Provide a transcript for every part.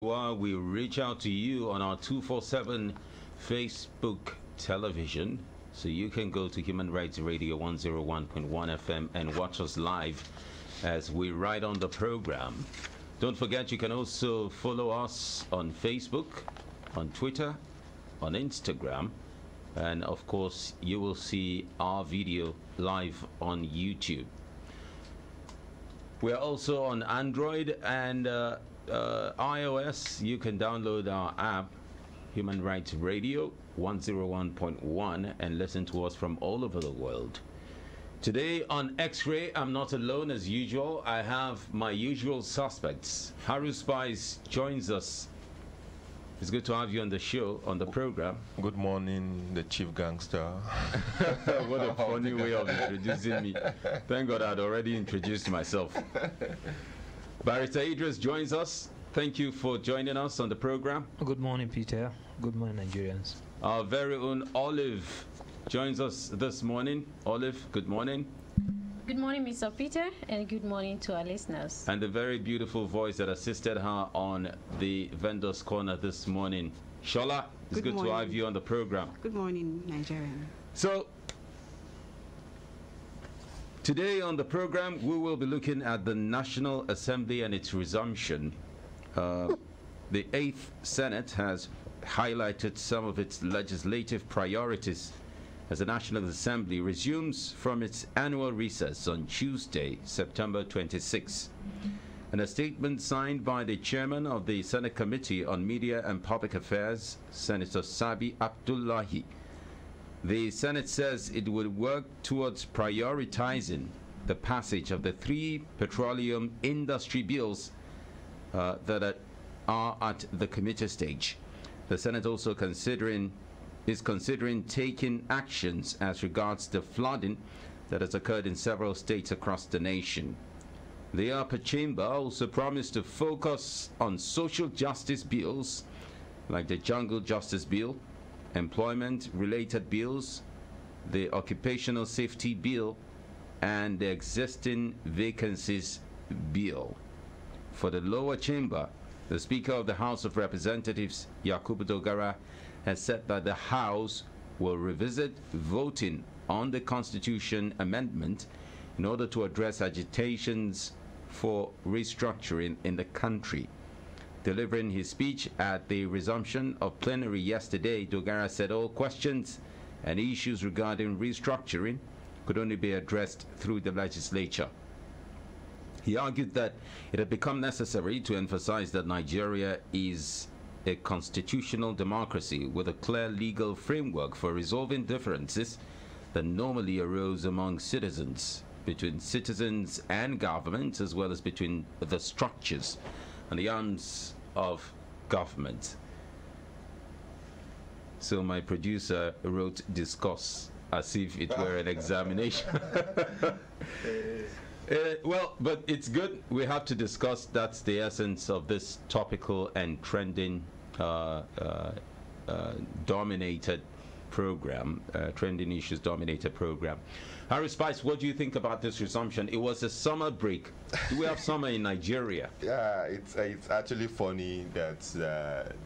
While we reach out to you on our 247 Facebook television, so you can go to Human Rights Radio 101.1 FM and watch us live as we ride on the program. Don't forget you can also follow us on Facebook, on Twitter, on Instagram, and of course you will see our video live on YouTube. We're also on Android and iOS. You can download our app, Human Rights Radio 101.1, and listen to us from all over the world. Today on X-Ray, I'm not alone as usual. I have my usual suspects. Haru Spice joins us. It's good to have you on the show, on the program. Good morning, the chief gangster. What a funny way of introducing me. Thank God I'd already introduced myself. Barrister Idris joins us. Thank you for joining us on the program. Good morning, Peter. Good morning, Nigerians. Our very own Olive joins us this morning. Olive, good morning. Good morning, Mr. Peter, and good morning to our listeners. And the very beautiful voice that assisted her on the Vendor's Corner this morning. Shola, it's good to have you on the program. Good morning, Nigerian. So, today on the program, we will be looking at the National Assembly and its resumption. The 8th Senate has highlighted some of its legislative priorities as the National Assembly resumes from its annual recess on Tuesday, September 26. In a statement signed by the chairman of the Senate Committee on Media and Public Affairs, Senator Sabi Abdullahi, the Senate says it will work towards prioritizing the passage of the 3 petroleum industry bills that are at the committee stage. The Senate also is considering taking actions as regards the flooding that has occurred in several states across the nation. The upper chamber also promised to focus on social justice bills like the Jungle Justice Bill, employment-related bills, the Occupational Safety Bill, and the Existing Vacancies Bill. For the lower chamber, the Speaker of the House of Representatives, Yakubu Dogara, has said that the House will revisit voting on the Constitution amendment in order to address agitations for restructuring in the country. Delivering his speech at the resumption of plenary yesterday, Dogara said all questions and issues regarding restructuring could only be addressed through the legislature. He argued that it had become necessary to emphasize that Nigeria is a constitutional democracy with a clear legal framework for resolving differences that normally arose among citizens, between citizens and government, as well as between the structures and the arms of government. So my producer wrote discuss as if it were an examination. Well, but it's good. We have to discuss. That's the essence of this topical and trending dominated program, trending issues dominated program. Harry Spice, what do you think about this resumption? It was a summer break. Do we have summer in Nigeria? Yeah, it's actually funny that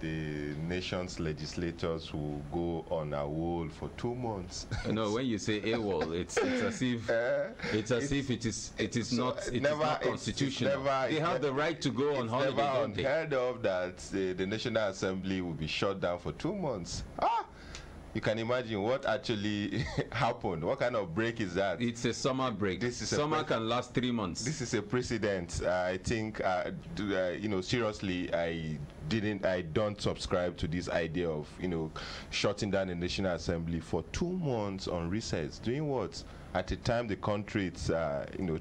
the nation's legislators will go on a wall for 2 months. No, when you say AWOL, it's as if it is not constitutional. They have the right to go on holiday. It's never unheard of that the National Assembly will be shut down for 2 months. You can imagine what actually happened. What kind of break is that? It's a summer break. Summer can last 3 months. This is a precedent. I think, seriously, I don't subscribe to this idea of, shutting down the National Assembly for 2 months on recess. Doing what? At the time the country is,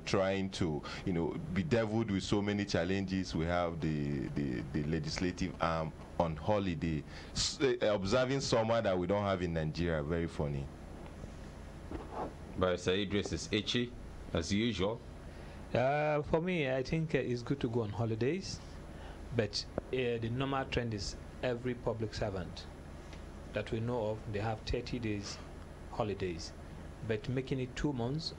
trying to, bedeviled with so many challenges. We have the legislative arm on holiday, observing summer that we don't have in Nigeria. Very funny. But Sir Idris is itchy, as usual. For me, I think it's good to go on holidays, but the normal trend is every public servant that we know of, they have 30 days holidays. But making it 2 months,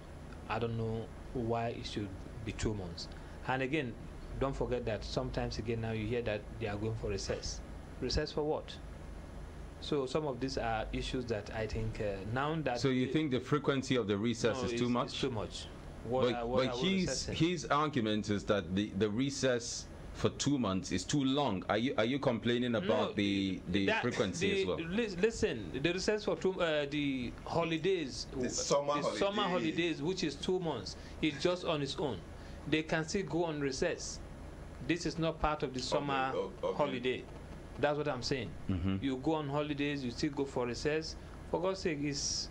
I don't know why it should be 2 months. And again, don't forget that sometimes again now you hear that they are going for recess. Recess for what? So some of these are issues that I think now that... So you think the frequency of the recess is too much? It's too much. But his argument is that the recess for 2 months is too long. Are you complaining about the frequency as well? Listen, the recess for the holidays, the summer holidays, which is 2 months, is just on its own. They can still go on recess. This is not part of the summer holiday. That's what I'm saying. You go on holidays, you still go for recess. For God's sake, it's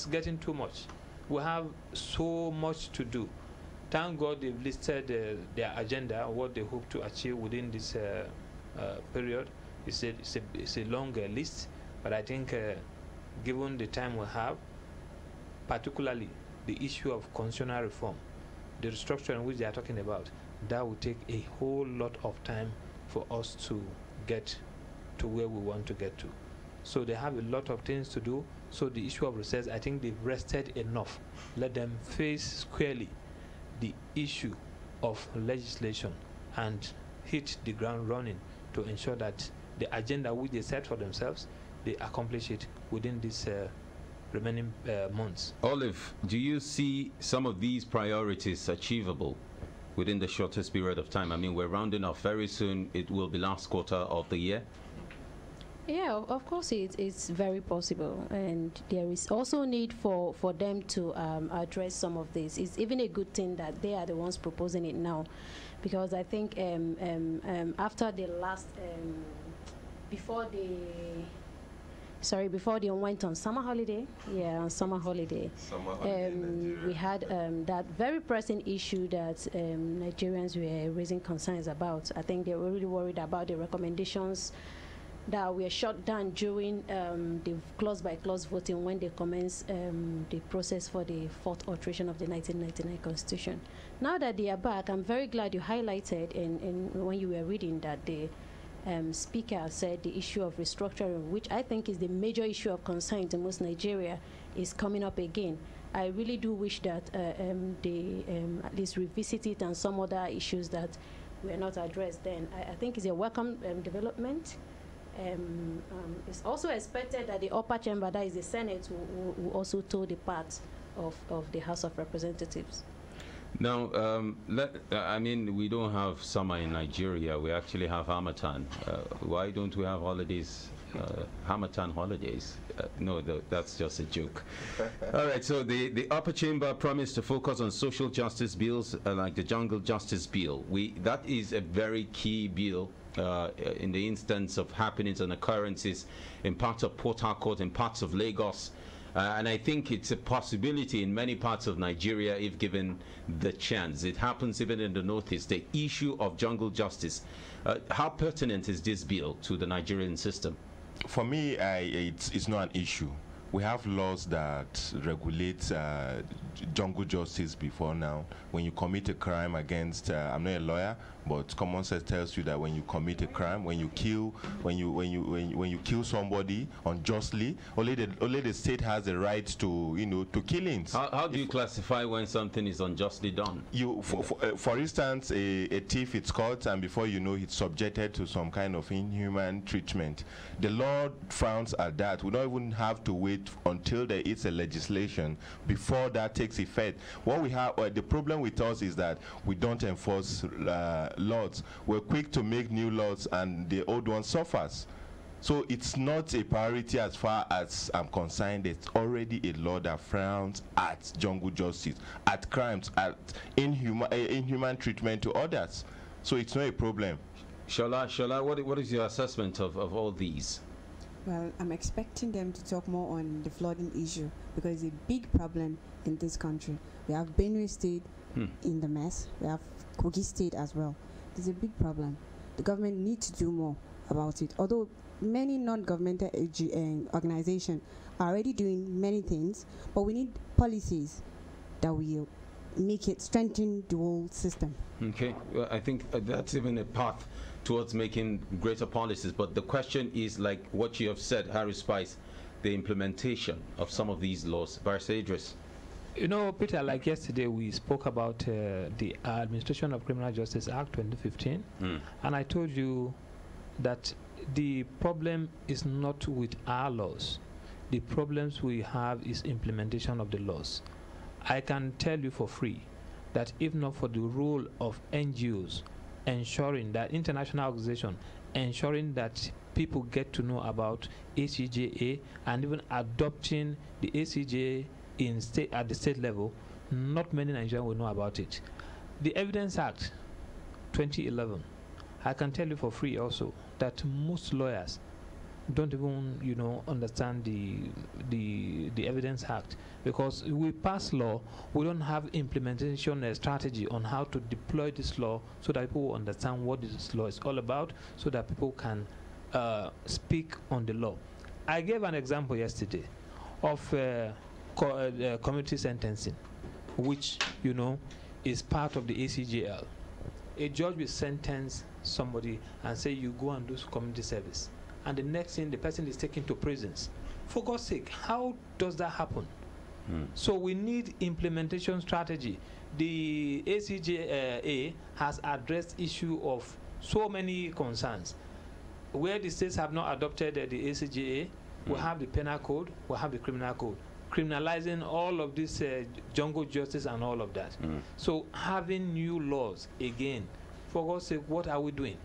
getting too much. We have so much to do. Thank God they've listed their agenda, what they hope to achieve within this period. It's a longer list, but I think given the time we have, particularly the issue of constitutional reform, the restructuring which they are talking about, that will take a whole lot of time for us to get to where we want to get to. So they have a lot of things to do. So the issue of recess, I think they've rested enough. Let them face squarely the issue of legislation and hit the ground running to ensure that the agenda which they set for themselves, they accomplish it within these remaining months. Olive, do you see some of these priorities achievable within the shortest period of time? I mean, we're rounding off very soon. It will be last quarter of the year. Yeah, of course it's very possible, and there is also need for them to address some of this. It's even a good thing that they are the ones proposing it now, because I think after the last before they went on summer holiday, we had that very pressing issue that Nigerians were raising concerns about. I think they were really worried about the recommendations that were shut down during the clause-by-clause voting when they commenced the process for the fourth alteration of the 1999 Constitution. Now that they are back, I'm very glad you highlighted, and when you were reading, that the Speaker said the issue of restructuring, which I think is the major issue of concern to most Nigeria, is coming up again. I really do wish that they at least revisit it and some other issues that were not addressed then. I think it's a welcome development. It's also expected that the upper chamber, that is the Senate, will also toe the path of the House of Representatives. Now, I mean, we don't have summer in Nigeria. We actually have Harmattan. Why don't we have holidays, Harmattan holidays? No, that's just a joke. All right, so the upper chamber promised to focus on social justice bills like the Jungle Justice Bill. That is a very key bill in the instance of happenings and occurrences in parts of Port Harcourt, in parts of Lagos. And I think it's a possibility in many parts of Nigeria if given the chance. It happens even in the Northeast, the issue of jungle justice. How pertinent is this bill to the Nigerian system? For me, it's not an issue. We have laws that regulate jungle justice before now. When you commit a crime against, I'm not a lawyer, but common sense tells you that when you commit a crime, when you kill somebody unjustly, only the state has the right to killings. How do you classify when something is unjustly done? For instance, a thief is caught, and before you know, he's subjected to some kind of inhuman treatment. The law frowns at that. We don't even have to wait until there is a legislation before that takes effect. What we have, the problem with us is that we don't enforce laws. We're quick to make new laws, and the old one suffers. So it's not a priority as far as I'm concerned. It's already a law that frowns at jungle justice, at crimes, at inhuman treatment to others. So it's not a problem. Shola, what is your assessment of all these? Well, I'm expecting them to talk more on the flooding issue, because it's a big problem in this country. We have Benue State in the mess. We have Kogi State as well. It's a big problem. The government needs to do more about it. Although many non-governmental organizations are already doing many things, but we need policies that will make it strengthen the whole system. Okay, well, I think that's even a path towards making greater policies. But the question is, like what you have said, Harry Spice, the implementation of some of these laws. Barrister Idris. You know, Peter, like yesterday we spoke about the Administration of Criminal Justice Act 2015, and I told you that the problem is not with our laws. The problems we have is implementation of the laws. I can tell you for free that if not for the role of NGOs ensuring that international organization, ensuring that people get to know about ACJA and even adopting the ACJA at the state level, not many Nigerians will know about it. The Evidence Act 2011, I can tell you for free also that most lawyers don't even understand the Evidence Act, because we pass law, we don't have implementation strategy on how to deploy this law so that people will understand what this law is all about, so that people can speak on the law. I gave an example yesterday of community sentencing, which is part of the ACJL. A judge will sentence somebody and say, you go and do community service, and the next thing the person is taken to prisons. For God's sake, how does that happen? So we need implementation strategy. The ACJA has addressed issue of so many concerns. Where the states have not adopted the ACJA, we have the penal code, we have the criminal code, criminalizing all of this jungle justice and all of that. So having new laws, again, for God's sake, what are we doing?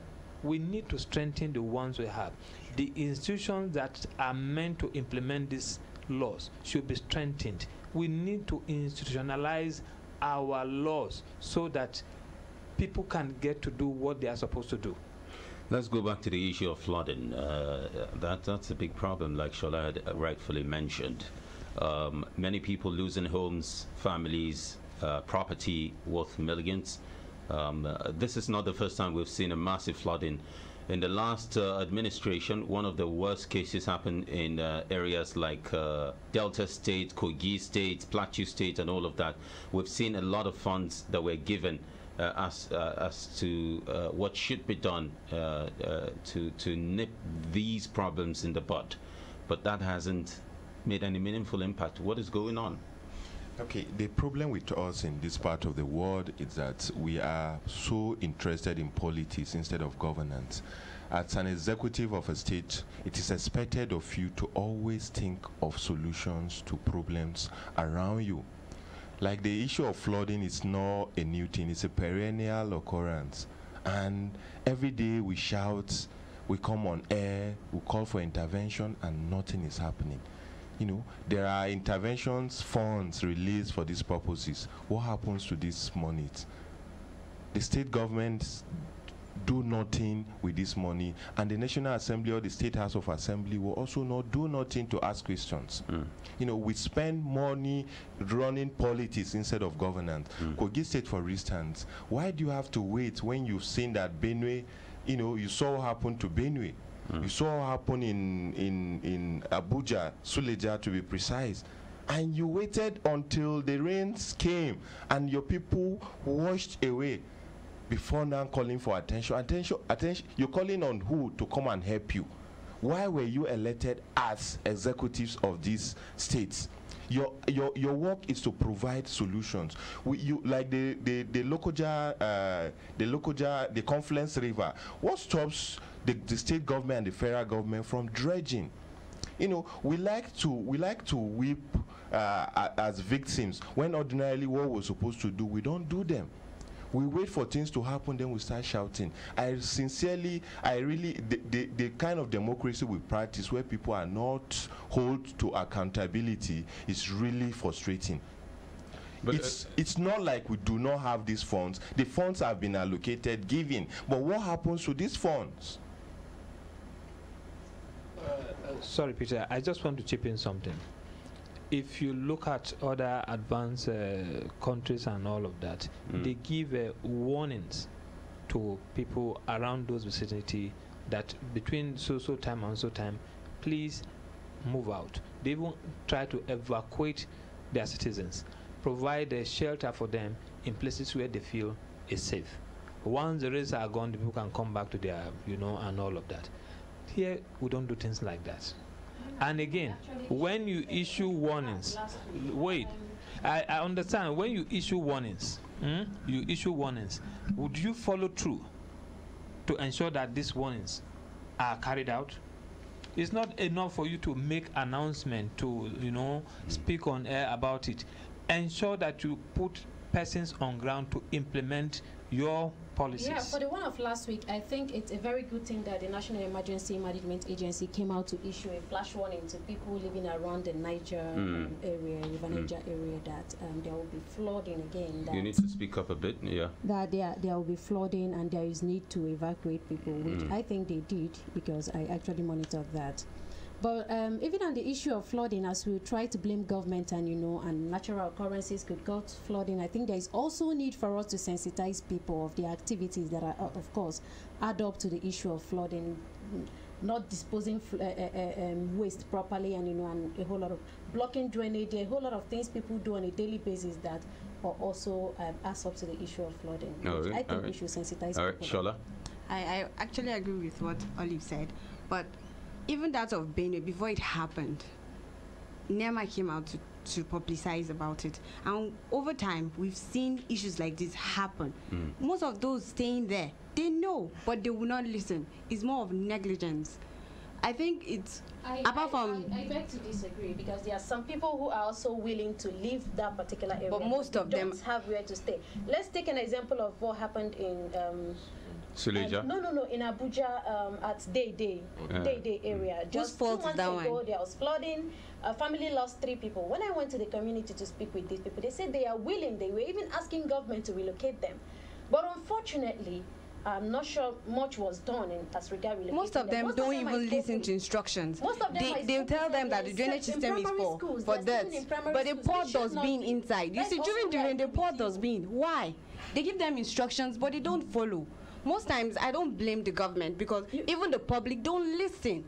We need to strengthen the ones we have. The institutions that are meant to implement these laws should be strengthened. We need to institutionalize our laws so that people can get to do what they are supposed to do. Let's go back to the issue of flooding. That's a big problem, like Shola had rightfully mentioned. Many people losing homes, families, property worth millions. This is not the first time we've seen a massive flooding. In the last administration, one of the worst cases happened in areas like Delta State, Kogi State, Plateau State, and all of that. We've seen a lot of funds that were given as to what should be done to nip these problems in the bud. But that hasn't made any meaningful impact. What is going on? Okay, the problem with us in this part of the world is that we are so interested in politics instead of governance. As an executive of a state, it is expected of you to always think of solutions to problems around you. Like the issue of flooding is not a new thing, it's a perennial occurrence. And every day we shout, we come on air, we call for intervention, and nothing is happening. There are interventions funds released for these purposes. What happens to this money? The state governments do nothing with this money, and the National Assembly or the State House of Assembly will also not do nothing to ask questions. We spend money running politics instead of governance. Kogi State, for instance, why do you have to wait when you've seen that Benue, you saw what happened to Benue? You saw what happened in Abuja, Suleja to be precise. And you waited until the rains came and your people washed away before now calling for attention. Attention. You're calling on who to come and help you? Why were you elected as executives of these states? Your work is to provide solutions. Like the Lokoja, the Confluence River. What stops the state government and the federal government from dredging? We like to weep as victims when ordinarily what we're supposed to do, we don't do them. We wait for things to happen, then we start shouting. The kind of democracy we practice where people are not held to accountability is really frustrating. But it's not like we do not have these funds. The funds have been allocated, given. But what happens to these funds? Sorry, Peter, I just want to chip in something. If you look at other advanced countries and all of that, they give warnings to people around those vicinity that between so time and so time, please move out. They even try to evacuate their citizens, provide a shelter for them in places where they feel is safe. Once the rains are gone, the people can come back to their, and all of that. Here, we don't do things like that. And again, when you issue warnings, wait, I understand when you issue warnings, would you follow through to ensure that these warnings are carried out? It's not enough for you to make announcement to, speak on air about it. Ensure that you put persons on ground to implement your policies. Yeah, for the one of last week, I think it's a very good thing that the National Emergency Management Agency came out to issue a flash warning to people living around the Niger area, River Niger area, that there will be flooding again. You need to speak up a bit, yeah. That there will be flooding and there is need to evacuate people, which I think they did because I actually monitored that. But even on the issue of flooding, as we try to blame government and and natural occurrences could cause flooding, I think there is also need for us to sensitize people of the activities that are, of course, add up to the issue of flooding, not disposing waste properly, and and a whole lot of blocking drainage, a whole lot of things people do on a daily basis that are also adds up to the issue of flooding. Right, I think we should sensitize people. All right, Shola. I actually agree with what Olive said, but even that of Benue, before it happened, NEMA came out to publicize about it. And over time, we've seen issues like this happen. Most of those staying there, they know, but they will not listen. It's more of negligence. I think it's, apart from... I beg to disagree, because there are some people who are also willing to leave that particular area. But most of them don't have where to stay. Let's take an example of what happened in... Suleja? No, in Abuja at Day area. Just 2 months ago, there was flooding. A family lost 3 people. When I went to the community to speak with these people, they said they are willing. They were even asking government to relocate them. But unfortunately, I'm not sure much was done as regard relocating. Most of them don't even listen to instructions. Most of them they tell them that the drainage system is for that. But the pour dustbin inside. You see, during the pour dustbin, why? They give them instructions, but they don't follow. Most times, I don't blame the government because even the public don't listen.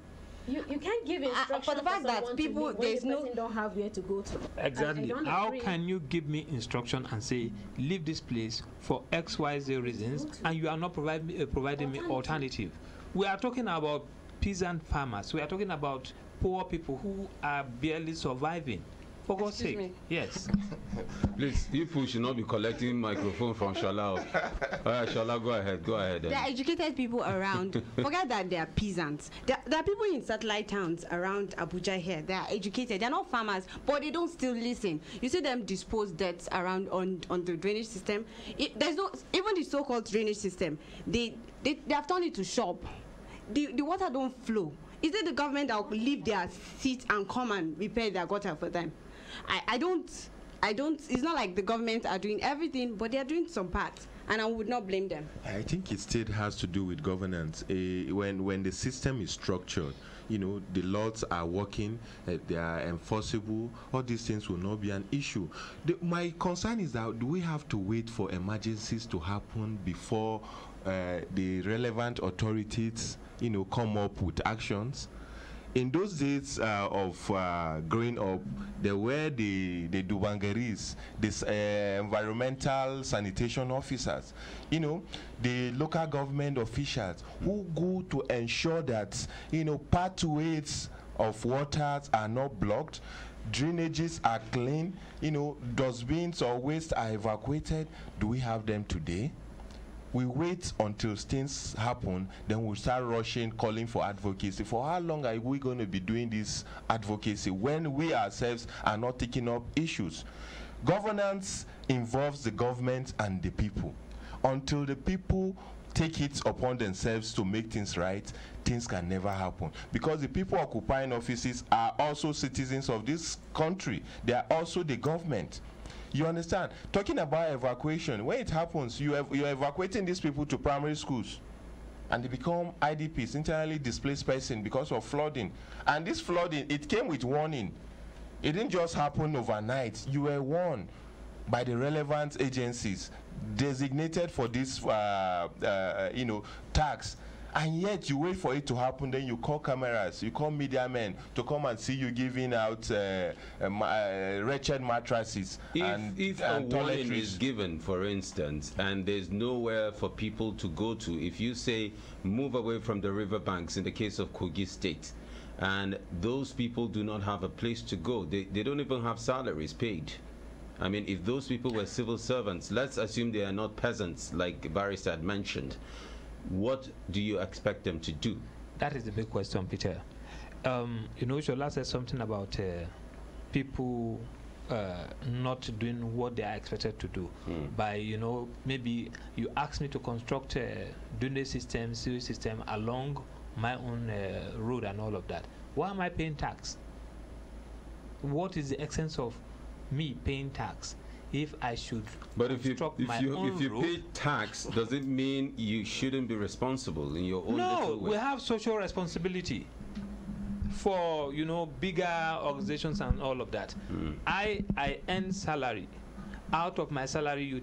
You can't give instructions for the fact that people don't have where to go to. Exactly. How can you give me instruction and say leave this place for XYZ reasons and you are not providing me alternative? We are talking about peasant farmers. We are talking about poor people who are barely surviving. For God's sake. Yes. Please, people should not be collecting microphone from Shola. All right, Shola, go ahead. There are educated people around. Forget that they are peasants. There are people in satellite towns around Abuja here. They are educated. They are not farmers, but they don't still listen. You see them dispose dirt around on the drainage system. There's no, even the so-called drainage system, they have turned it to shop. The water don't flow. Is it the government that will leave their seat and come and repair their gutter for them? I don't, it's not like the government are doing everything, but they are doing some parts, and I would not blame them. I think it still has to do with governance. When the system is structured, the laws are working, they are enforceable, all these things will not be an issue. My concern is that do we have to wait for emergencies to happen before the relevant authorities, come up with actions? In those days of growing up, there were the Dubangaris, these environmental sanitation officers, the local government officials who go to ensure that, pathways of waters are not blocked, drainages are clean, dustbins or waste are evacuated. Do we have them today? We wait until things happen, then we start rushing, calling for advocacy. For how long are we going to be doing this advocacy when we ourselves are not taking up issues? Governance involves the government and the people. Until the people take it upon themselves to make things right, things can never happen. Because the people occupying offices are also citizens of this country. They are also the government. You understand? Talking about evacuation, when it happens, you're evacuating these people to primary schools, and they become IDPs, internally displaced person, because of flooding. And this flooding, it came with warning. It didn't just happen overnight. You were warned by the relevant agencies designated for this, tax. And yet you wait for it to happen, then you call cameras, you call media men to come and see you giving out wretched mattresses. If a warning is given, for instance, and there's nowhere for people to go to, if you say move away from the riverbanks in the case of Kogi State, and those people do not have a place to go, they don't even have salaries paid, I mean, if those people were civil servants, let's assume they are not peasants, like Barrister had mentioned, what do you expect them to do? That is the big question, Peter. You know, Shola said something about people not doing what they are expected to do. By, you know, maybe you ask me to construct a drainage system, sewage system along my own road and all of that. Why am I paying tax? What is the essence of me paying tax if I should construct my own road? If you pay tax, does it mean you shouldn't be responsible in your own little way? We have social responsibility for, you know, bigger organizations and all of that. I earn salary. Out of my salary, you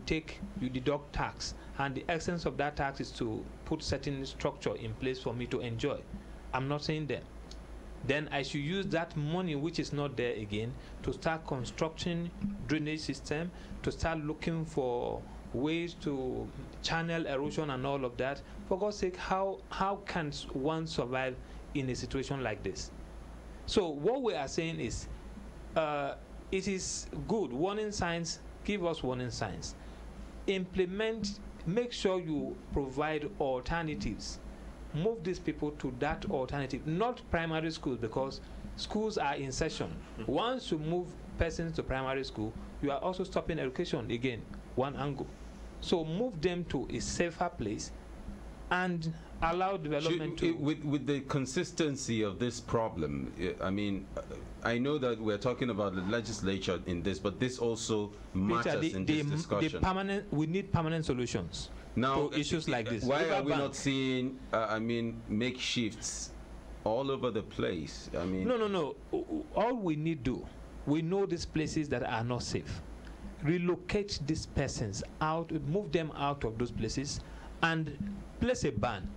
deduct tax, and the essence of that tax is to put certain structure in place for me to enjoy. I'm not saying that. Then I should use that money which is not there again to start constructing drainage system, to start looking for ways to channel erosion and all of that. For God's sake, how can one survive in a situation like this? So what we are saying is, it is good. Warning signs, give us warning signs. Implement, make sure you provide alternatives. Move these people to that alternative, not primary schools, because schools are in session. Once you move persons to primary school, you are also stopping education again, one angle. So move them to a safer place and allow development to... With the consistency of this problem, I mean, I know that we're talking about the legislature in this, but this also matters in this discussion. We need permanent solutions. Now, to issues like this. Why are we not seeing, makeshifts all over the place? I mean, no. All we need do, we know these places that are not safe. Relocate these persons out, move them out of those places, and place a ban.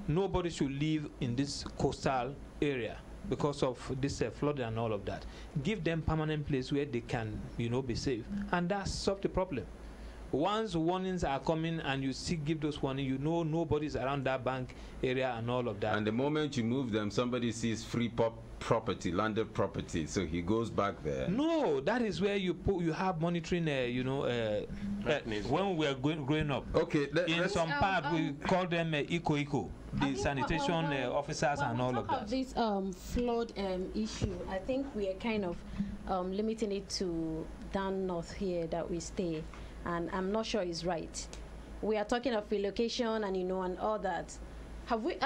Nobody should live in this coastal area because of this flooding and all of that. Give them permanent place where they can, be safe, and that solves the problem. Once warnings are coming and you give those warnings, nobody's around that bank area and all of that. And the moment you move them, somebody sees free property, landed property, so he goes back there. No, that is where you have monitoring. When we were growing up, okay, in some part we call them eco, the sanitation officers and all of that. This flood issue, I think we are kind of limiting it to down north here that we stay. And I'm not sure it's right. We are talking of relocation and and all that. Have we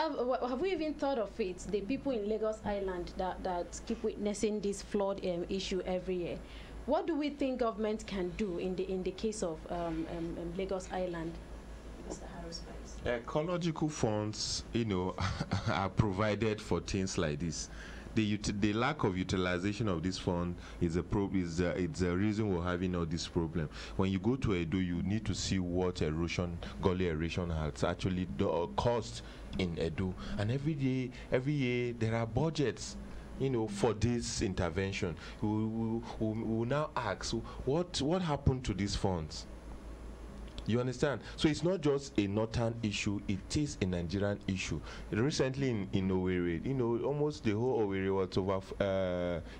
even thought of it? The people in Lagos Island that keep witnessing this flood issue every year. What do we think government can do in the case of Lagos Island? Mr. Harris, please. Ecological funds, are provided for things like this. The lack of utilization of this fund is it's a reason we're having all this problem. When you go to Edo, you need to see what gully erosion has actually caused in Edo. And every year there are budgets, for this intervention. We will now ask, what happened to these funds? You understand? So it's not just a northern issue, it is a Nigerian issue. Recently in Owerri, almost the whole Owerri was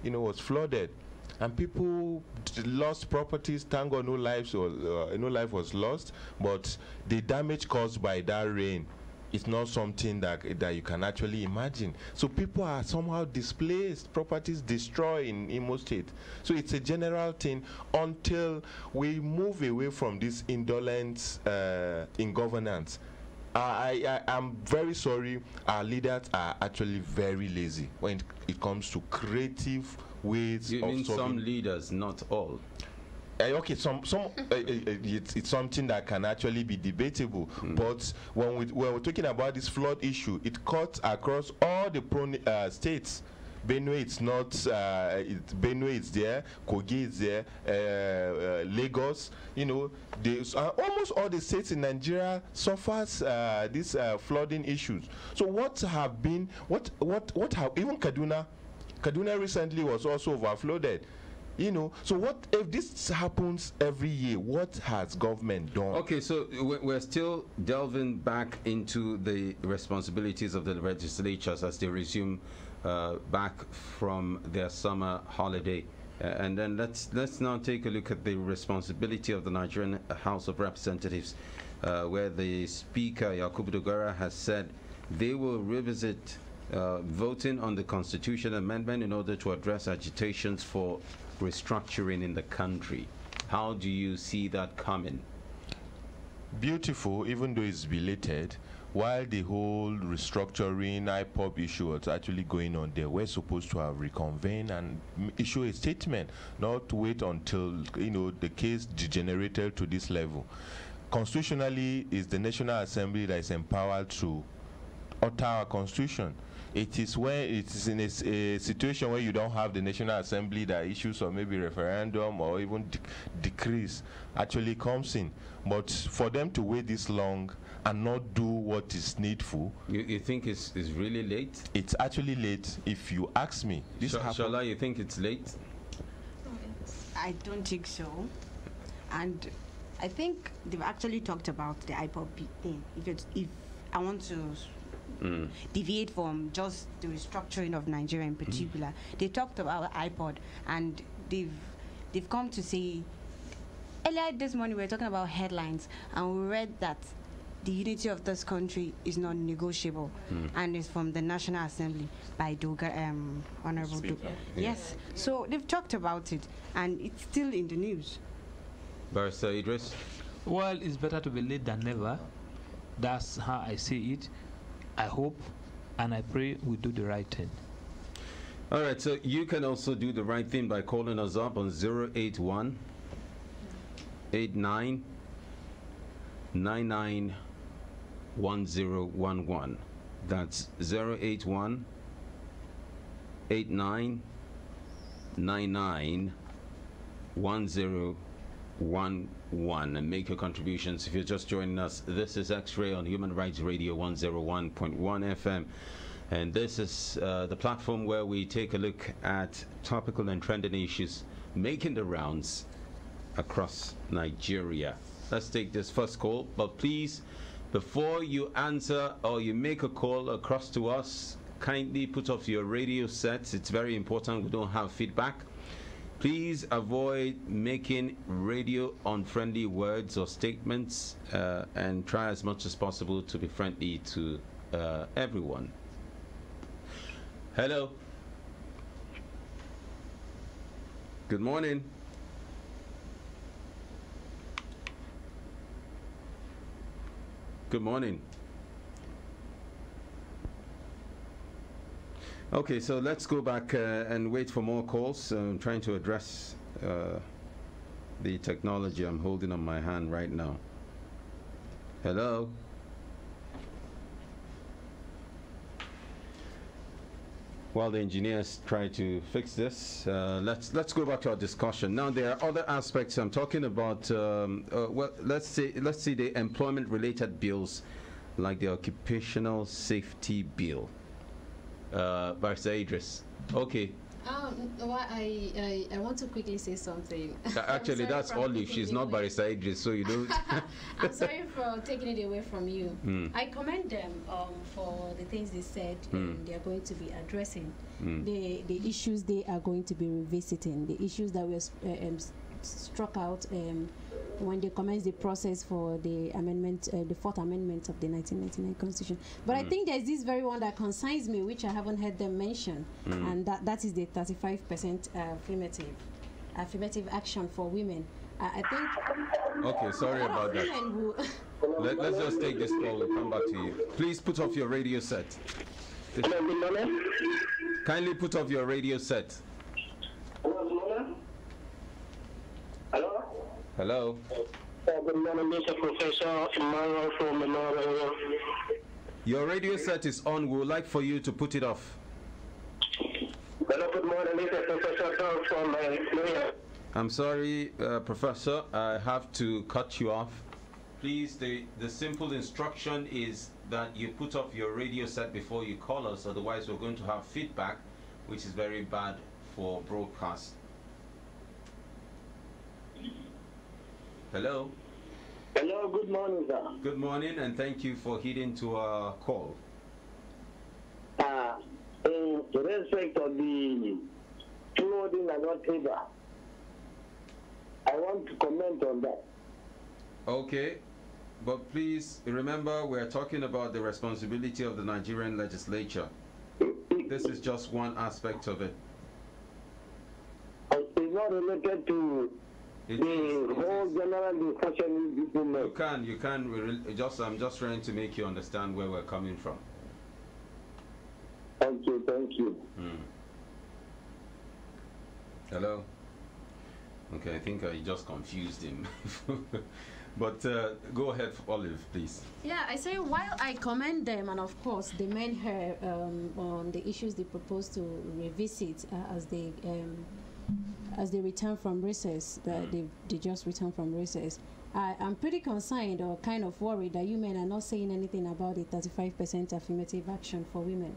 was flooded. And people lost properties. Thank God no life was lost, but the damage caused by that rain, it's not something that you can actually imagine. So people are somehow displaced, properties destroyed in Imo State. So it's a general thing until we move away from this indolence in governance. I'm very sorry, our leaders are actually very lazy when it comes to creative ways of solving. Some leaders, not all? Okay, it's something that can actually be debatable. But when we're talking about this flood issue, it cuts across all the prone states. Benue, it's not. Benue is there. Kogi is there. Lagos, almost all the states in Nigeria suffers these flooding issues. So what have even Kaduna recently was also overflooded. So what if this happens every year? What has government done? Okay, so we're still delving back into the responsibilities of the legislatures as they resume back from their summer holiday. And then let's now take a look at the responsibility of the Nigerian House of Representatives, where the Speaker Yakubu Dogara has said they will revisit voting on the Constitution Amendment in order to address agitations for restructuring in the country. How do you see that coming? Beautiful, even though it's belated. While the whole restructuring IPOP issue was actually going on, they were supposed to have reconvened and issue a statement, not wait until the case degenerated to this level. Constitutionally, it's the National Assembly that is empowered to alter our constitution. It is when it is in a situation where you don't have the National Assembly that issues or maybe referendum or even decrees actually comes in. But for them to wait this long and not do what is needful, you think it's really late? It's actually late, if you ask me. Shola, you think it's late? I don't think so. And I think they've actually talked about the IPOP thing. If I want to deviate from just the restructuring of Nigeria in particular, they talked about iPod, and they've come to say, earlier this morning we were talking about headlines, and we read that the unity of this country is not negotiable, and it's from the National Assembly by Honorable Doga. Yes, so they've talked about it, and it's still in the news. Barrister Idris? Well, it's better to be late than never. That's how I see it. I hope and I pray we do the right thing. All right, so you can also do the right thing by calling us up on 081 89 99 1011. That's 081 89 99 1011, and make your contributions. If you're just joining us, this is X-Ray on Human Rights Radio 101.1 FM, and this is the platform where we take a look at topical and trending issues making the rounds across Nigeria. Let's take this first call, but please, before you answer or you make a call across to us, kindly put off your radio sets. It's very important we don't have feedback. Please avoid making radio unfriendly words or statements, and try as much as possible to be friendly to everyone. Hello. Good morning. Good morning. Okay, so let's go back and wait for more calls. I'm trying to address the technology I'm holding on my hand right now. Hello? While the engineers try to fix this, let's go back to our discussion. Now, there are other aspects I'm talking about. Well, let's see the employment-related bills, like the occupational safety bill. Barrister Idris. Okay. Well, I want to quickly say something. Actually, that's Olive. She's not Barrister Idris, so you don't. I'm sorry for taking it away from you. I commend them for the things they said they are going to be addressing, the issues they are going to be revisiting, the issues that were struck out when they commenced the process for the amendment, the fourth amendment of the 1999 Constitution. But I think there's this very one that concerns me, which I haven't heard them mention, and that is the 35% affirmative action for women. I think. Okay, sorry about that. Let's just take this call. We'll come back to you. Please put off your radio set. Hello, good morning. Kindly put off your radio set. Hello, good morning. Hello. Hello. Good morning, Mr. Professor Emmanuel from Memorial. Your radio set is on. We would like for you to put it off. Hello, good morning, Mr. Professor from Memorial. I'm sorry, Professor, I have to cut you off. Please, the simple instruction is that you put off your radio set before you call us, otherwise we're going to have feedback, which is very bad for broadcast. Hello? Hello, good morning, sir. Good morning, and thank you for heeding to our call. In respect of the 2 flooding and whatever. I want to comment on that. Okay, but please remember we're talking about the responsibility of the Nigerian legislature. This is just one aspect of it. It's not related to the whole general discussion. You can. I'm just trying to make you understand where we're coming from. Thank you. Hello? Okay, I think I just confused him. But go ahead, Olive, please. Yeah, I say while I commend them, and of course they commend her on the issues they propose to revisit as they return from recess, that they just returned from recess. I'm pretty concerned or kind of worried that you men are not saying anything about the 35% affirmative action for women.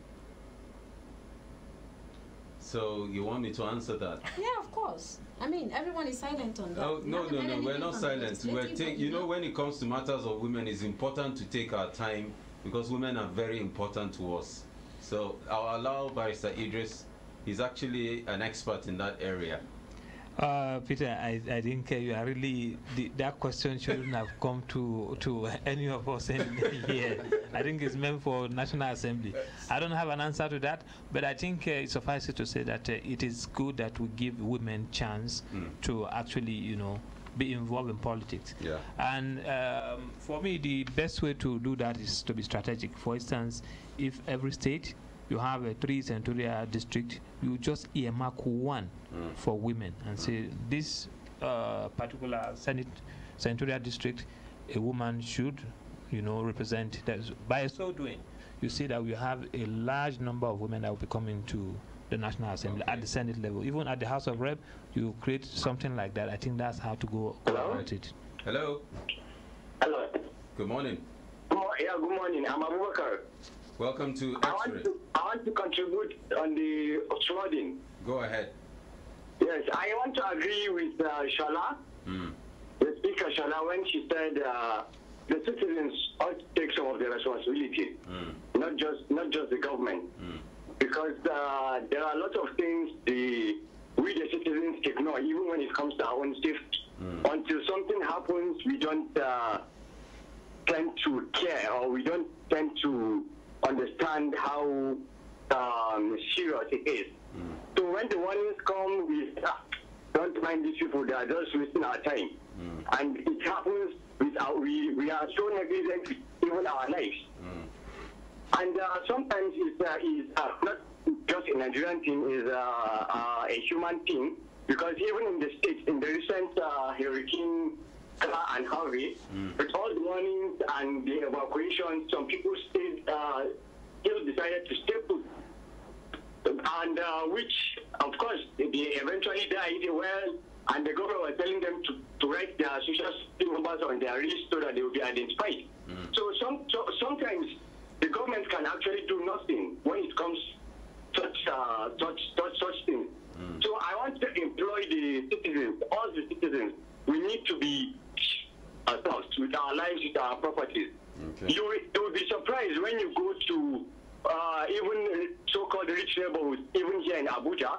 So you want me to answer that? Yeah, of course. I mean, everyone is silent on that. Oh, no, we're not silent. When it comes to matters of women, it's important to take our time because women are very important to us. So I'll allow Barrister Idris. He's actually an expert in that area. Peter, I think you are really that question shouldn't have come to any of us in here. I think it's meant for National Assembly. I don't have an answer to that, but I think it suffices to say that it is good that we give women chance to actually, be involved in politics. Yeah. And for me, the best way to do that is to be strategic. For instance, if every state you have a 3 senatorial district, you just earmark one for women and say this particular senatorial district, a woman should, represent. By so doing, you see that we have a large number of women that will be coming to the National Assembly at the Senate level. Even at the House of Rep, you create something like that. I think that's how to go about it. Hello. Hello. Good morning. Good morning. I'm Abubakar. Welcome to X-Ray. I want to contribute on the flooding. Go ahead. Yes, I want to agree with Shala, the Speaker Shala, when she said the citizens ought to take some of the responsibility, not just the government, because there are a lot of things we the citizens ignore, even when it comes to our own safety. Until something happens, we don't tend to care, or we don't tend to understand how serious it is. So when the warnings come, we don't mind these people, they are just wasting our time. And it happens we are so negligent with even our lives. And sometimes it's not just a Nigerian thing, it's a human thing, because even in the States, in the recent hurricane and Harvey, with all the warnings and the evacuation, some people still decided to stay put. And which, of course, they eventually died well, and the government was telling them to write their social security numbers on their list so that they will be identified. So sometimes the government can actually do nothing when it comes to such things. So I want to employ the citizens, all the citizens. We need to be ourselves with our lives, with our properties. Okay. You will be surprised when you go to even so-called rich neighborhoods, even here in Abuja,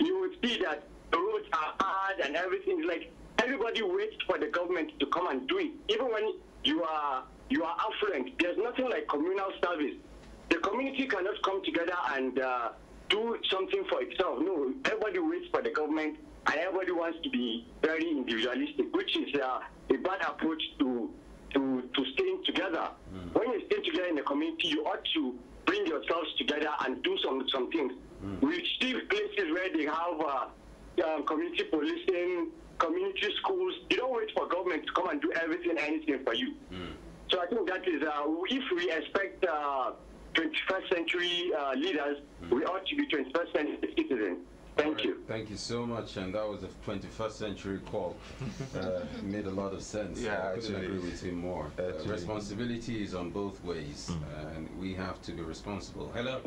you will see that the roads are hard and everything. Like everybody waits for the government to come and do it. Even when you are affluent, there's nothing like communal service. The community cannot come together and do something for itself. No, everybody waits for the government, and everybody wants to be very individualistic, which is a bad approach to staying together. When you stay together in the community, you ought to bring yourselves together and do some things. We see places where they have community policing, community schools. You don't wait for government to come and do anything for you. So I think that is, if we expect 21st century leaders, we ought to be 21st century citizens. Thank you. Thank you so much, and that was a 21st century call. Made a lot of sense. Yeah, I couldn't agree with him more. Responsibility is on both ways, and we have to be responsible. Hello.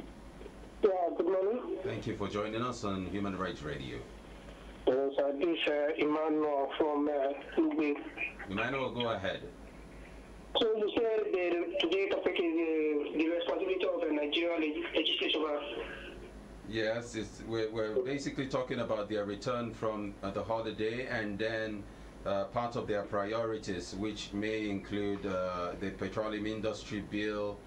Yeah, good morning. Thank you for joining us on Human Rights Radio. Yes, this is Emmanuel from Lugbe. Emmanuel, go ahead. So you said today's topic is the responsibility of the Nigerian legislature Yes, we're basically talking about their return from the holiday, and then part of their priorities, which may include the petroleum industry bill,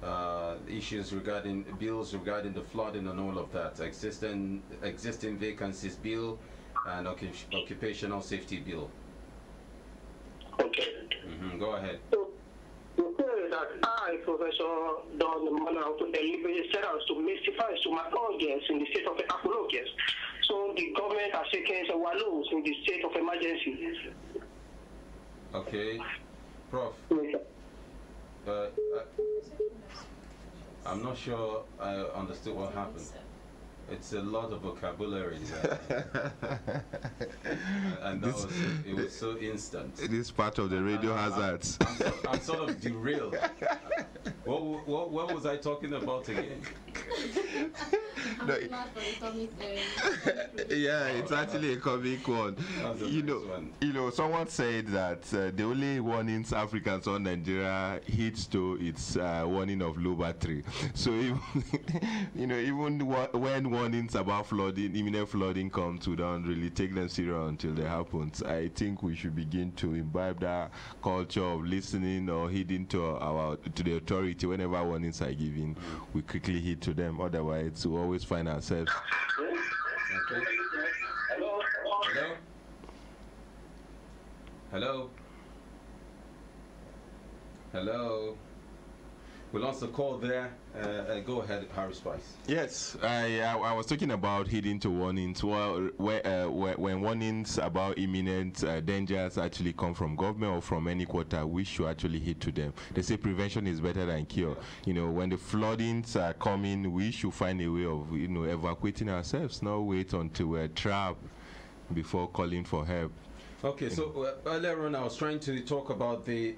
bills regarding the flooding and all of that, existing vacancies bill, and occupational safety bill. Okay. Go ahead. So, the thing is that I, Professor Don Mana, to deliberately set out to mystify to my audience in the state of apologies. So the government has taken some wallows in the state of emergency. Okay, Prof. I'm not sure I understood what happened. It's a lot of vocabulary and it was so instant. It is part of the radio hazards. I'm sort of derailed. What was I talking about again? No, yeah, it's actually a comic one. You know, someone said that the only warnings Africans or Nigeria hits to it's warning of low battery. So even when warnings about flooding, imminent flooding comes, we don't really take them serious until they happen. I think we should begin to imbibe that culture of listening or heeding to the authority whenever warnings are given. We quickly heed to them. Otherwise, we always find ourselves. Okay. Hello. Hello. Hello. We lost the call there. Go ahead, Harry Spice. Yes, I was talking about heeding to warnings. Well, when warnings about imminent dangers actually come from government or from any quarter, we should actually heed to them. They say prevention is better than cure. You know, when the floodings are coming, we should find a way of evacuating ourselves, not wait until we're trapped before calling for help. Okay, so earlier on I was trying to talk about the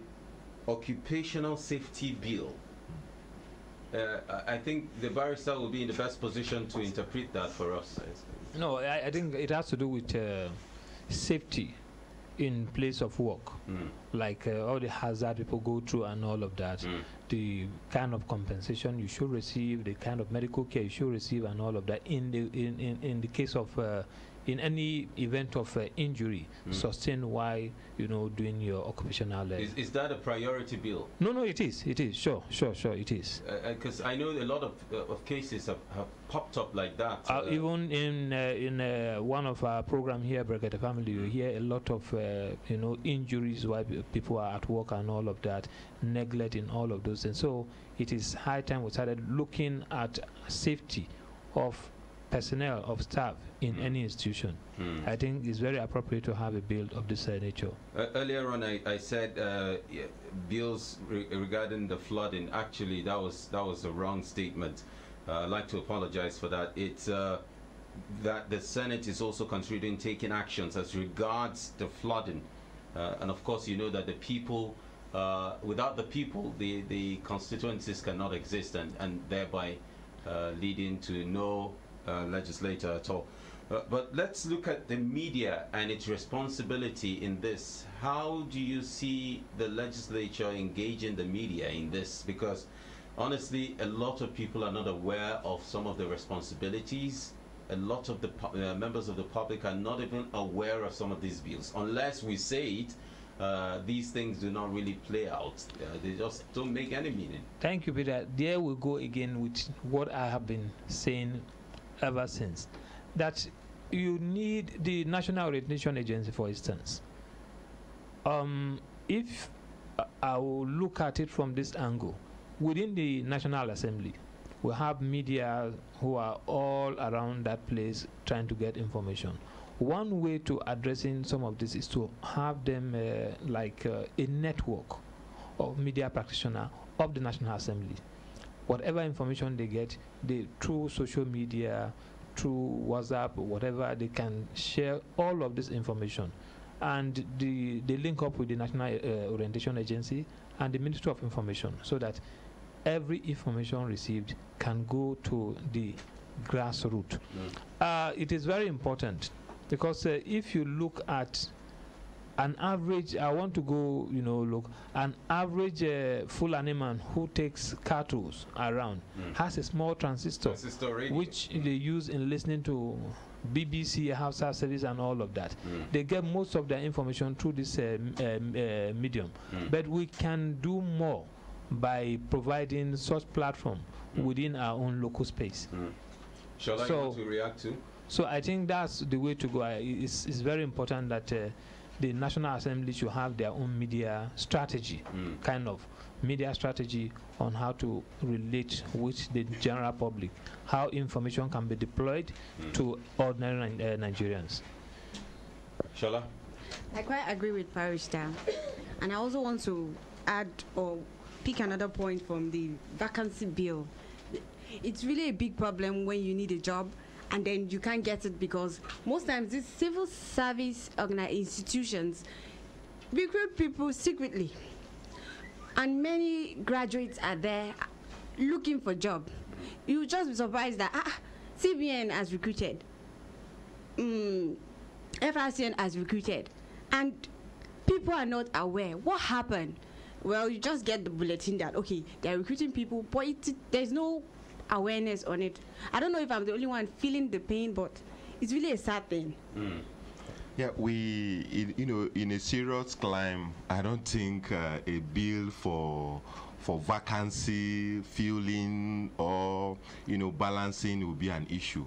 occupational safety bill. I think the barrister will be in the best position to interpret that for us. No, I think it has to do with safety in place of work, like all the hazard people go through and all of that, the kind of compensation you should receive, the kind of medical care you should receive, and all of that. In the case of in any event of injury sustained while doing your occupational. Is that a priority bill? No, it is. Sure, it is. Because I know a lot of cases have popped up like that. Even in one of our program here, Brigade Family, you hear a lot of injuries while people are at work and all of that, neglect in all of those things. So it is high time we started looking at safety of personnel, of staff in any institution. I think it's very appropriate to have a bill of this nature. Earlier on, I said bills regarding the flooding. Actually, that was a wrong statement. I'd like to apologize for that. It's that the Senate is also considering taking actions as regards the flooding, and of course, you know that the people, without the people, the constituencies cannot exist, and thereby leading to no legislator at all. But let's look at the media and its responsibility in this. How do you see the legislature engaging the media in this? Because honestly, a lot of people are not aware of some of the responsibilities. A lot of the members of the public are not even aware of some of these bills. Unless we say it, these things do not really play out. They just don't make any meaning. Thank you, Peter. There we go again with what I have been saying ever since, that you need the National Orientation Agency, for instance. If I will look at it from this angle, within the National Assembly, we have media who are all around that place trying to get information. One way to addressing some of this is to have them like a network of media practitioners of the National Assembly. Whatever information they get, through social media, through WhatsApp, or whatever, they can share all of this information. And they link up with the National Orientation Agency and the Ministry of Information, so that every information received can go to the grassroots. It is very important, because if you look at an average, I want to go, look, an average Fulani man who takes cattle around has a small transistor which they use in listening to BBC, Hausa service and all of that. They get most of their information through this medium. But we can do more by providing such platform within our own local space. Shall I want to react to? So I think that's the way to go. It's very important that the National Assembly should have their own media strategy, kind of media strategy on how to relate with the general public, how information can be deployed to ordinary Nigerians. Shala? I quite agree with Parish there. And I also want to add or pick another point from the vacancy bill. It's really a big problem when you need a job and then you can't get it because most times these civil service institutions recruit people secretly. And many graduates are there looking for job. You'll just be surprised that CBN has recruited, FRCN has recruited, and people are not aware. What happened? Well, you just get the bulletin that, okay, they're recruiting people, but there's no awareness on it. I don't know if I'm the only one feeling the pain, but it's really a sad thing. Yeah, in a serious climb, I don't think a bill for vacancy filling or balancing will be an issue,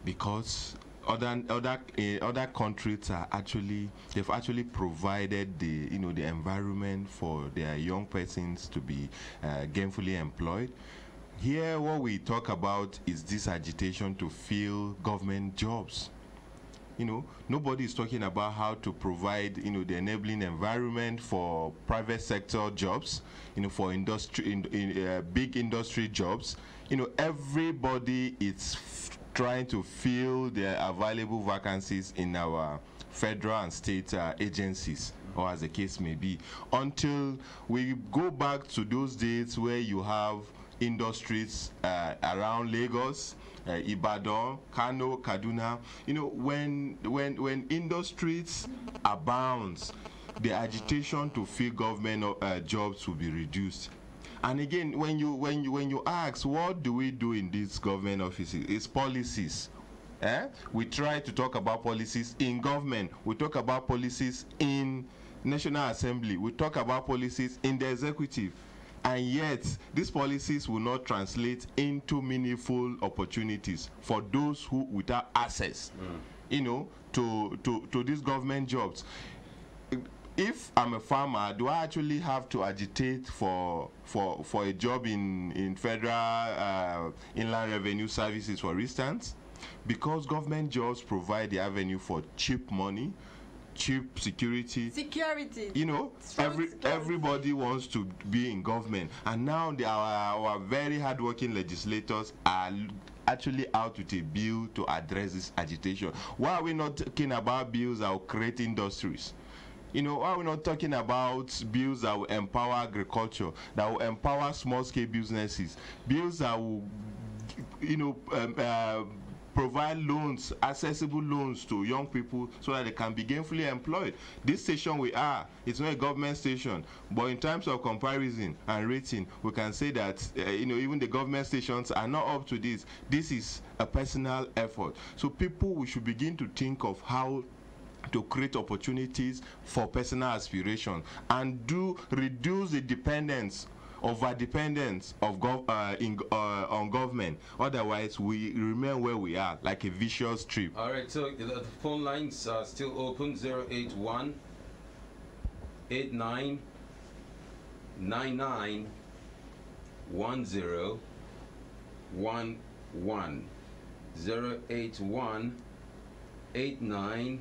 because other countries they've actually provided the the environment for their young persons to be gainfully employed. Here, what we talk about is this agitation to fill government jobs. Nobody is talking about how to provide, the enabling environment for private sector jobs, for industry, big industry jobs. Everybody is trying to fill the available vacancies in our federal and state agencies, or as the case may be, until we go back to those days where you have industries around Lagos, Ibadan, Kano, Kaduna. When industries abounds, the agitation to fill government jobs will be reduced. And again, when you ask, what do we do in these government offices? It's policies. We try to talk about policies in government. We talk about policies in National Assembly. We talk about policies in the executive. And yet, these policies will not translate into meaningful opportunities for those who without access, to these government jobs. If I'm a farmer, do I actually have to agitate for a job in federal inland revenue services, for instance? Because government jobs provide the avenue for cheap money, cheap security. Everybody wants to be in government, and now our very hardworking legislators are actually out with a bill to address this agitation. Why are we not talking about bills that will create industries? Why are we not talking about bills that will empower agriculture, that will empower small-scale businesses, bills that will provide loans, accessible loans to young people so that they can be gainfully employed? This station it's not a government station, but in terms of comparison and rating, we can say that even the government stations are not up to this. This is a personal effort. So we should begin to think of how to create opportunities for personal aspiration and reduce the dependence, over-dependence on government. Otherwise, we remain where we are, like a vicious trip. All right, so the phone lines are still open. 081 89 99 10 11. 081 89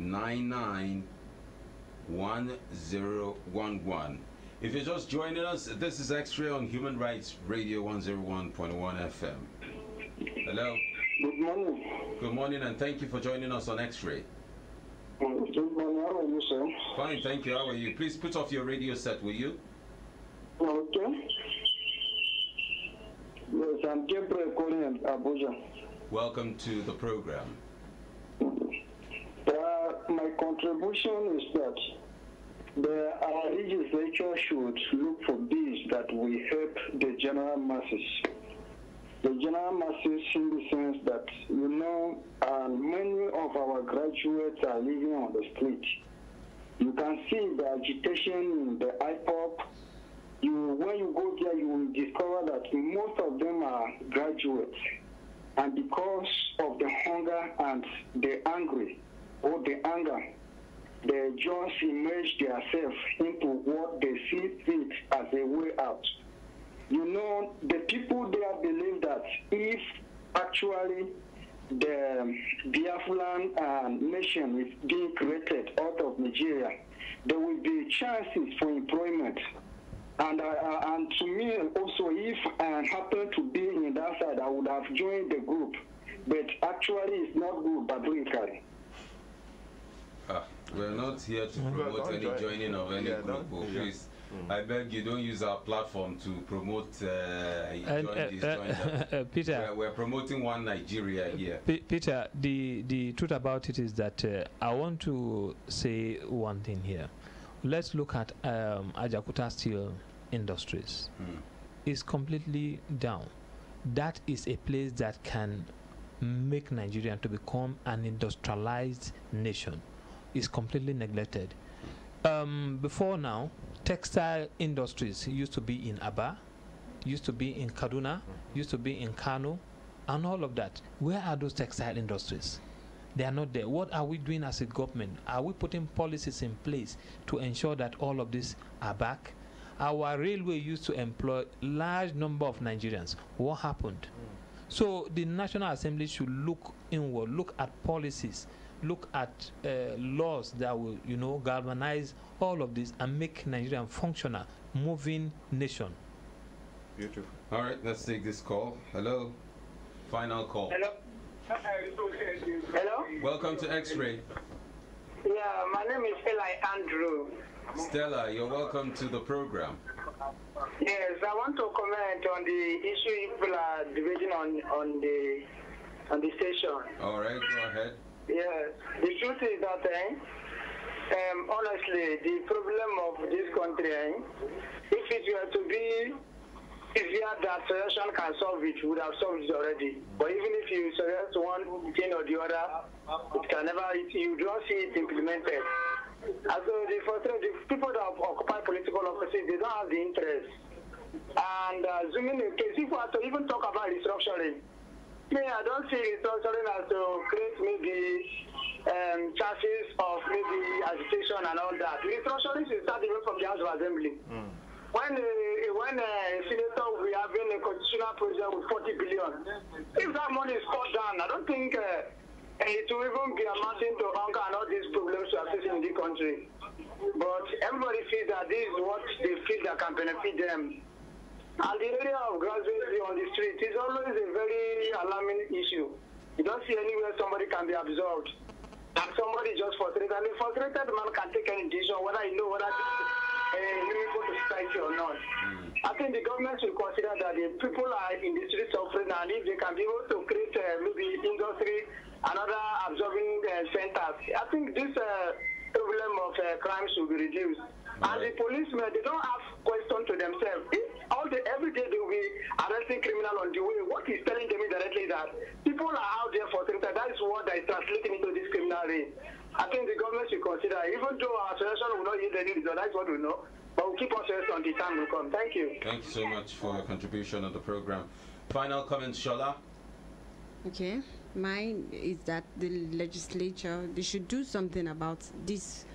99 1011. If you're just joining us, this is X-Ray on Human Rights Radio 101.1 FM. Hello. Good morning. Good morning, and thank you for joining us on X-Ray. Good morning. How are you, sir? Fine, thank you. How are you? Please put off your radio set, will you? Okay. Yes, I'm Gabriel calling in Abuja. Welcome to the program. My contribution is that the legislature should look for bills that will help the general masses. The general masses in the sense that, many of our graduates are living on the street. You can see the agitation in the IPOP. When you go there, you will discover that most of them are graduates. And because of the hunger and the anger, they just immerse themselves into what they see fit as a way out. The people there believe that if actually the Biafran nation is being created out of Nigeria, there will be chances for employment. And to me also, if I happen to be in that side, I would have joined the group. But actually, it's not good biblically. We're not here to promote any joining of any group. Please, I beg you, don't use our platform to promote join that. Peter, we're promoting one Nigeria here. Peter, the truth about it is that I want to say one thing here. Let's look at Ajakuta Steel Industries. It's completely down. That is a place that can make Nigeria to become an industrialized nation. It's completely neglected. Before now, textile industries used to be in Aba, used to be in Kaduna, used to be in Kano, and all of that. Where are those textile industries? They are not there. What are we doing as a government? Are we putting policies in place to ensure that all of these are back? Our railway used to employ large number of Nigerians. What happened? So the National Assembly should look inward, look at policies, look at laws that will, galvanize all of this and make Nigeria a functional, moving nation. Beautiful. All right, let's take this call. Hello. Final call. Hello. Hello. Welcome to X-Ray. Yeah, my name is Eli Andrew. Stella, you're welcome to the program. Yes, I want to comment on the issue people are debating on the station. All right, go ahead. Yes, the truth is that honestly, the problem of this country, if it were to be easier that solution can solve it, would have solved it already. But even if you suggest one thing or the other, you don't see it implemented. And so the people that occupy political offices, they don't have the interest. And zooming in case, if we have to even talk about restructuring, I don't see restructuring as to create maybe chances of maybe agitation and all that. Restructuring should start even from the House of Assembly. When a senator will be having a constitutional project with 40 billion, if that money is cut down, I don't think it will even be amounting to hunger and all these problems we are facing in the country. But everybody feels that this is what they feel that can benefit them. And the area of graduates on the street is always a very alarming issue. You don't see anywhere somebody can be absorbed. And somebody just frustrated. And a frustrated man can take any decision, whether you know whether meaningful to society or not. I think the government should consider that the people are in the street suffering, and if they can be able to create maybe industry and other absorbing centers, I think this problem of crime should be reduced. And the policemen, they don't have question to themselves. Every day they will be arresting criminal on the way. What is telling them directly that people are out there for things, that is what is translating into this criminal rate. I think the government should consider, even though our suggestion will not yield any result, that's what we know, but we'll keep on suggesting on the time will come. Thank you. Thank you so much for your contribution on the program. Final comments, Shola? Okay, mine is that the legislature, they should do something about these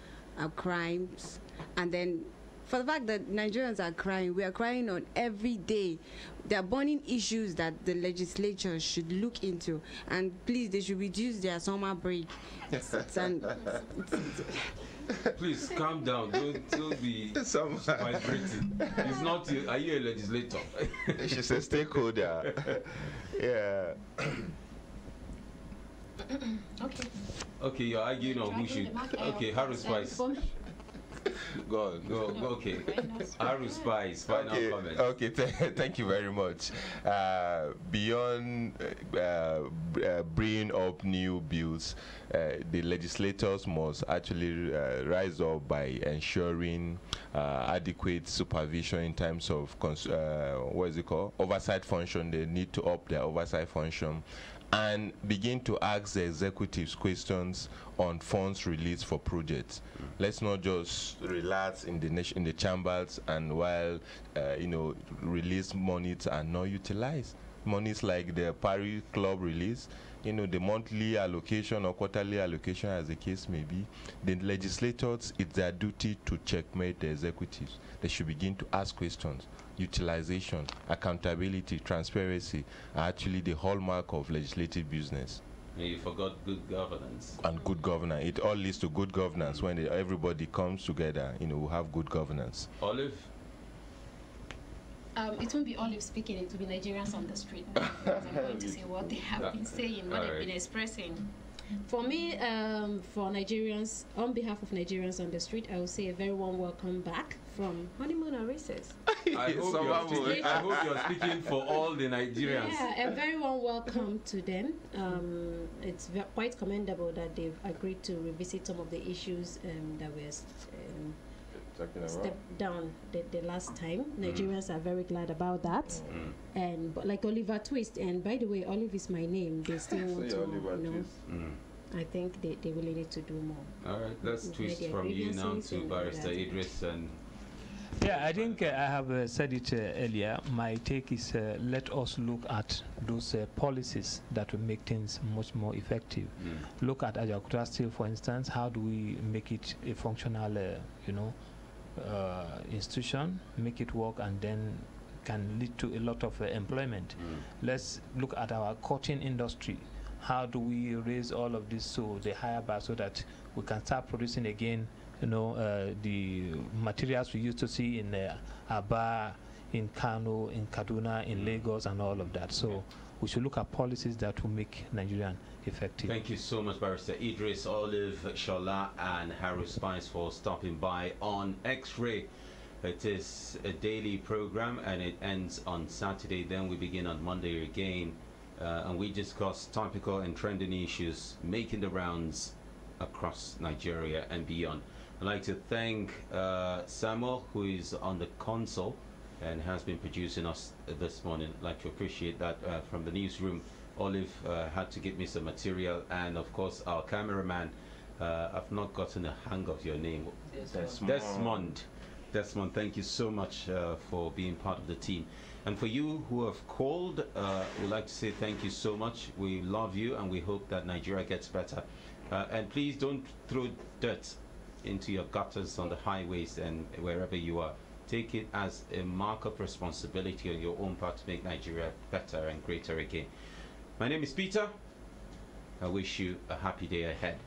crimes, and then for the fact that Nigerians are crying, we are crying on every day. There are burning issues that the legislature should look into, and please, they should reduce their summer break. Please calm down. Don't be vibrating. It's not you. Are you a legislator? She's a stakeholder. Yeah. Okay, you're arguing on who should. Okay, Harris Price. Go on. Go. Okay. Aru Spice, final comment. Okay. Thank you very much. Beyond bringing up new bills, the legislators must actually rise up by ensuring adequate supervision in terms of what is it called? Oversight function. They need to up their oversight function and begin to ask the executives questions on funds released for projects. Let's not just relax in the chambers and while release monies are not utilized. Monies like the Paris Club release, the monthly allocation or quarterly allocation, as the case may be. The legislators, it's their duty to checkmate the executives. They should begin to ask questions. Utilization, accountability, transparency are actually the hallmark of legislative business. You forgot good governance. And good governance. It all leads to good governance. When everybody comes together, we have good governance. Olive? It won't be Olive speaking, it will be Nigerians on the street. Because I'm going to say what they have been saying, what they've been expressing. For me, for Nigerians, on behalf of Nigerians on the street, I will say a very warm welcome back from honeymoon and recess. I hope you're speaking for all the Nigerians. Yeah, a very warm welcome to them. It's quite commendable that they've agreed to revisit some of the issues that were stepped down the last time. Nigerians are very glad about that. But like Oliver Twist, and by the way, Olive is my name. They still want to, I think they really need to do more. All right, let's twist from you now to Barrister Idris. And yeah, I think I have said it earlier. My take is let us look at those policies that will make things much more effective. Look at Ajakuta Steel, for instance. How do we make it a functional, institution, make it work, and then can lead to a lot of employment. Let's look at our cotton industry. How do we raise all of this so they hire back so that we can start producing again, the materials we used to see in Aba, in Kano, in Kaduna, in Lagos, and all of that. So we should look at policies that will make Nigerian effective. Thank you so much, Barrister Idris, Olive, Shola, and Harry Spice for stopping by on X-Ray. It is a daily program and it ends on Saturday. Then we begin on Monday again. And we discuss topical and trending issues making the rounds across Nigeria and beyond. I'd like to thank Samuel, who is on the console and has been producing us this morning. I'd like to appreciate that from the newsroom. Olive had to get me some material, and of course our cameraman. I've not gotten a hang of your name. Desmond, thank you so much for being part of the team. And for you who have called, we'd like to say thank you so much. We love you and we hope that Nigeria gets better. And please don't throw dirt into your gutters on the highways and wherever you are. Take it as a mark of responsibility on your own part to make Nigeria better and greater again. My name is Peter. I wish you a happy day ahead.